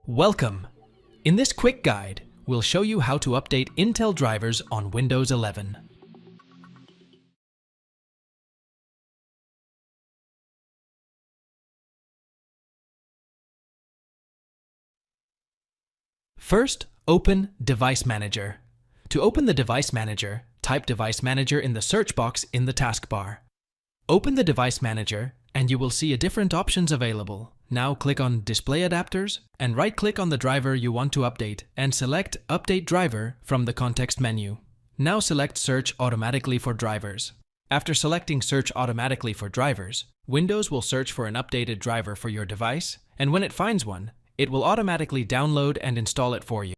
Welcome! In this quick guide, we'll show you how to update Intel drivers on Windows 11. First, open Device Manager. To open the Device Manager, type Device Manager in the search box in the taskbar. Open the Device Manager and you will see different options available. Now click on Display Adapters and right-click on the driver you want to update and select Update Driver from the context menu. Now select Search Automatically for Drivers. After selecting Search Automatically for Drivers, Windows will search for an updated driver for your device, and when it finds one, it will automatically download and install it for you.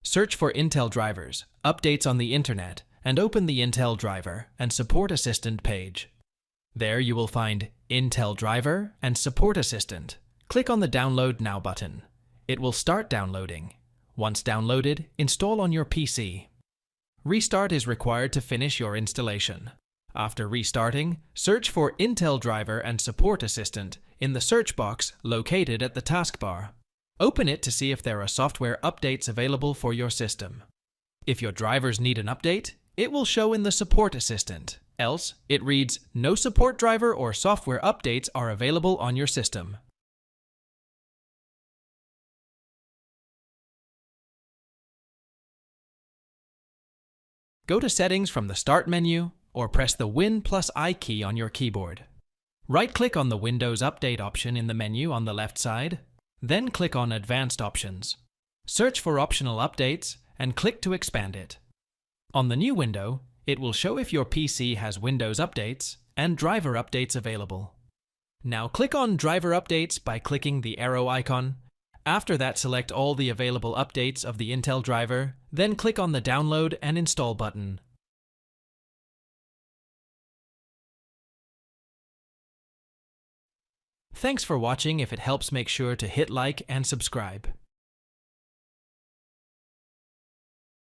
Search for Intel drivers, updates on the Internet, and open the Intel Driver and Support Assistant page. There you will find Intel Driver and Support Assistant. Click on the Download Now button. It will start downloading. Once downloaded, install on your PC. Restart is required to finish your installation. After restarting, search for Intel Driver and Support Assistant in the search box located at the taskbar. Open it to see if there are software updates available for your system. If your drivers need an update, it will show in the Support Assistant. Else, it reads, "No support driver or software updates are available on your system." Go to Settings from the Start menu or press the Win+I key on your keyboard. Right-click on the Windows Update option in the menu on the left side. Then click on Advanced Options. Search for optional updates and click to expand it. On the new window, it will show if your PC has Windows updates and driver updates available. Now click on Driver Updates by clicking the arrow icon. After that, select all the available updates of the Intel driver, then click on the Download and Install button. Thanks for watching. If it helps, make sure to hit like and subscribe.